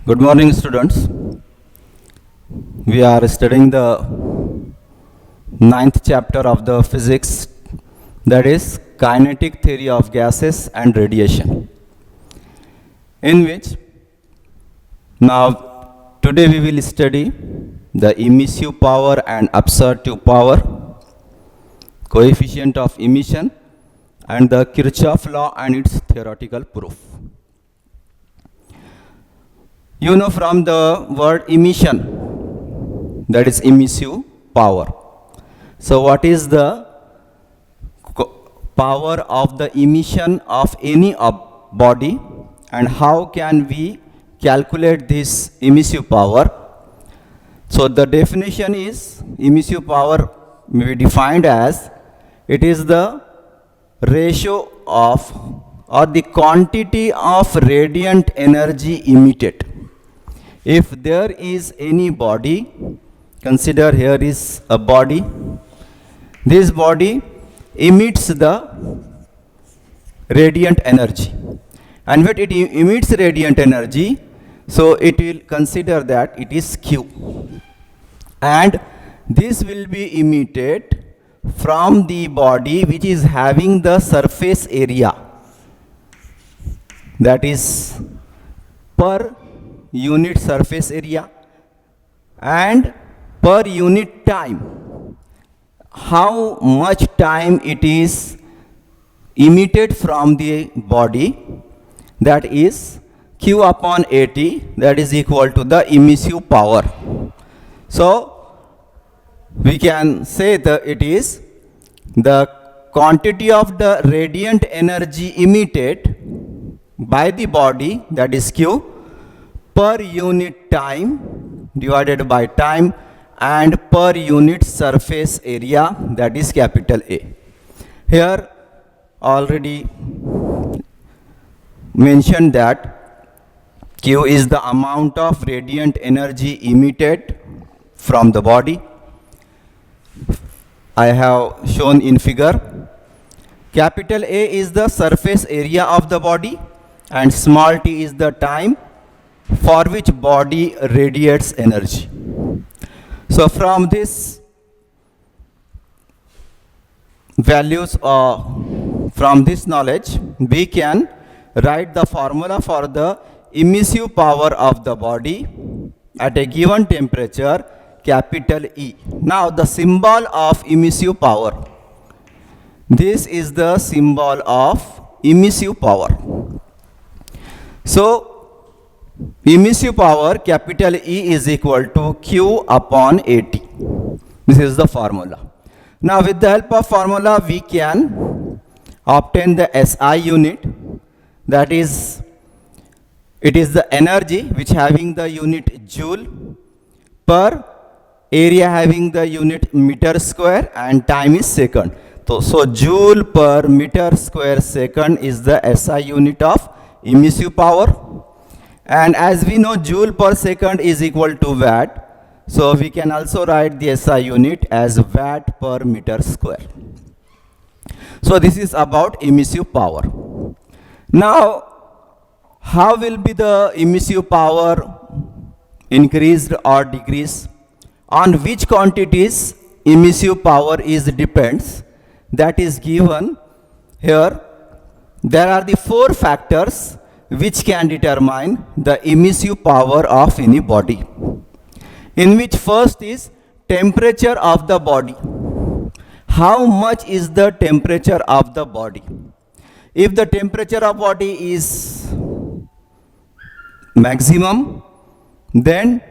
Good morning, students. We are studying the ninth chapter of the physics, that is kinetic theory of gases and radiation, in which now today we will study the emissive power and absorptive power, coefficient of emission, and the Kirchhoff law and its theoretical proof. You know from the word emission, that is emissive power. So what is the power of the emission of any body, and how can we calculate this emissive power? So the definition is emissive power may be defined as it is the ratio of or the quantity of radiant energy emitted. If there is any body, consider here is a body. This body emits the radiant energy. And when it emits radiant energy, so it will consider that it is Q. And this will be emitted from the body which is having the surface area, that is per unit surface area and per unit time, how much time it is emitted from the body, that is Q upon AT, that is equal to the emissive power. So we can say that it is the quantity of the radiant energy emitted by the body, that is Q, per unit time divided by time and per unit surface area, that is capital A. Here already mentioned that Q is the amount of radiant energy emitted from the body. I have shown in figure. Capital A is the surface area of the body and small t is the time for which body radiates energy. So from this values or from this knowledge, we can write the formula for the emissive power of the body at a given temperature, capital E. Now the symbol of emissive power. This is the symbol of emissive power. So emissive power, capital E, is equal to Q upon AT. This is the formula. Now with the help of formula we can obtain the SI unit, that is it is the energy which having the unit joule per area having the unit meter square and time is second. So joule per meter square second is the SI unit of emissive power. And as we know, joule per second is equal to watt, so we can also write the SI unit as watt per meter square. So this is about emissive power. Now, how will be the emissive power increased or decreased? On which quantities emissive power is depends, that is given here. There are the four factors which can determine the emissive power of any body, in which first is temperature of the body. How much is the temperature of the body? If the temperature of body is maximum, then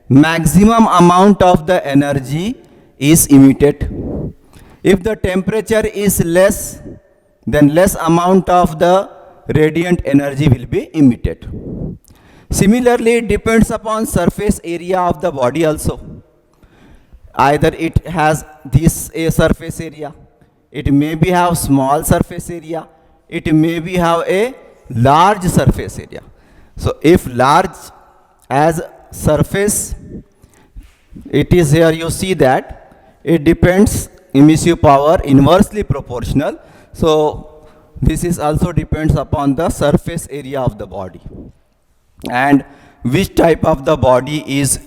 maximum amount of the energy is emitted. If the temperature is less, then less amount of the radiant energy will be emitted. Similarly, it depends upon surface area of the body also. Either it has this a surface area, it may be have small surface area, it may be have a large surface area. So if large as surface, it is here, you see that it depends emissive power inversely proportional. So this is also depends upon the surface area of the body. And which type of the body is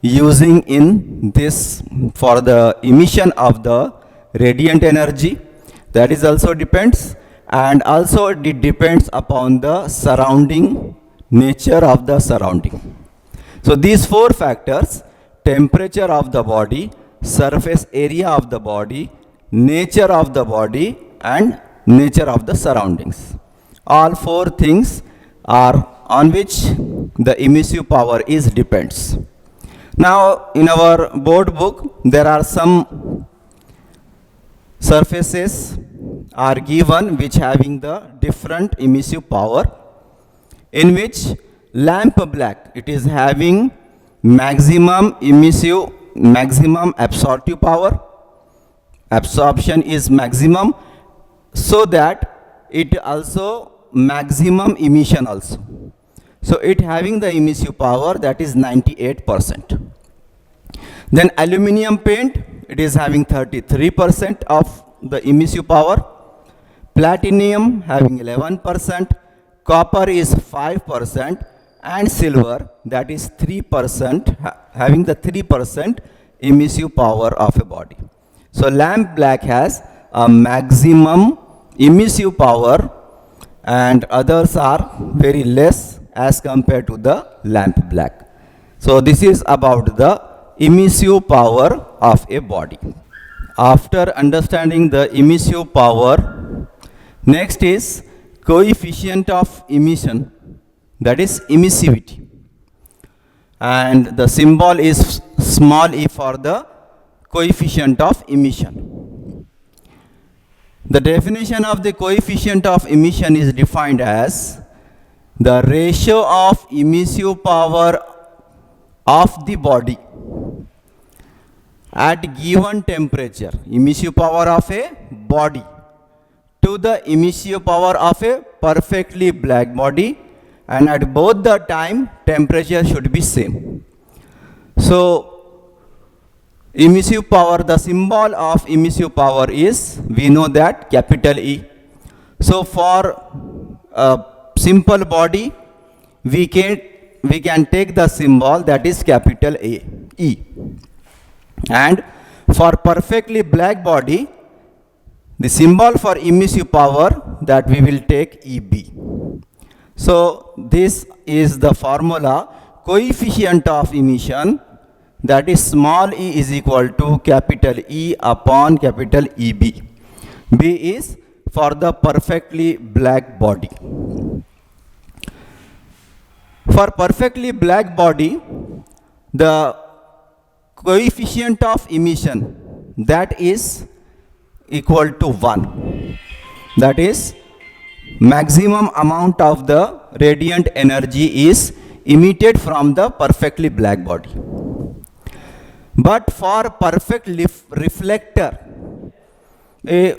using in this for the emission of the radiant energy, that is also depends, and also it depends upon the surrounding nature of the surrounding. So these four factors: temperature of the body, surface area of the body, nature of the body, and nature of the surroundings. All four things are on which the emissive power is depends. Now in our board book there are some surfaces are given which having the different emissive power, in which lamp black, it is having maximum absorptive power. Absorption is maximum, so that it also maximum emission also. So it having the emissive power that is 98%. Then aluminum paint, it is having 33% of the emissive power. Platinum having 11%, copper is 5%, and silver, that is 3%, having the 3% emissive power of a body. So lamp black has a maximum emissive power, and others are very less as compared to the lamp black. So this is about the emissive power of a body. After understanding the emissive power, next is coefficient of emission, that is emissivity, and the symbol is small e for the coefficient of emission. The definition of the coefficient of emission is defined as the ratio of emissive power of the body at given temperature, emissive power of a body to the emissive power of a perfectly black body, and at both the time temperature should be same. So emissive power, the symbol of emissive power is, we know that, capital E. So for a simple body, we can take the symbol that is capital A, E. And for perfectly black body, the symbol for emissive power that we will take EB. So this is the formula, coefficient of emission, that is small e is equal to capital E upon capital EB. B is for the perfectly black body. For perfectly black body, the coefficient of emission, that is equal to 1. That is, maximum amount of the radiant energy is emitted from the perfectly black body. But for perfect reflector, the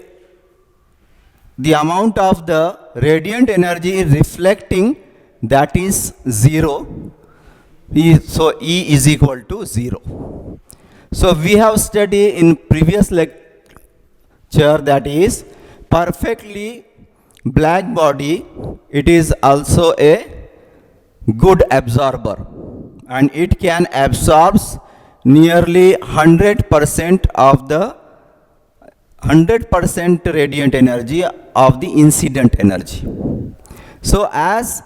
amount of the radiant energy is reflecting, that is 0. So E is equal to 0. So we have studied in previous lecture, that is perfectly black body, it is also a good absorber, and it can absorb nearly 100% of the 100% radiant energy of the incident energy. So as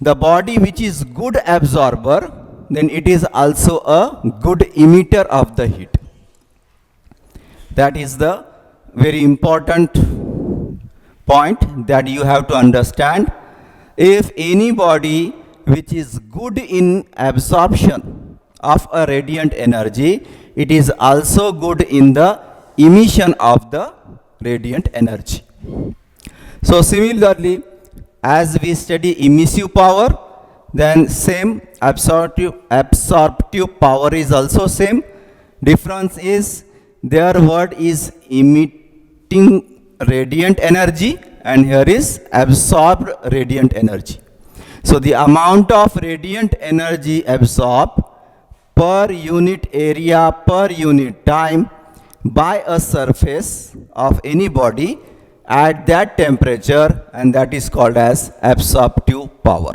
the body which is good absorber, then it is also a good emitter of the heat. That is the very important point that you have to understand. If any body which is good in absorption of a radiant energy, it is also good in the emission of the radiant energy. So similarly, as we study emissive power, then same absorptive power is also same. Difference is their word is emitting radiant energy, and here is absorbed radiant energy. So the amount of radiant energy absorbed per unit area per unit time by a surface of any body at that temperature, and that is called as absorptive power.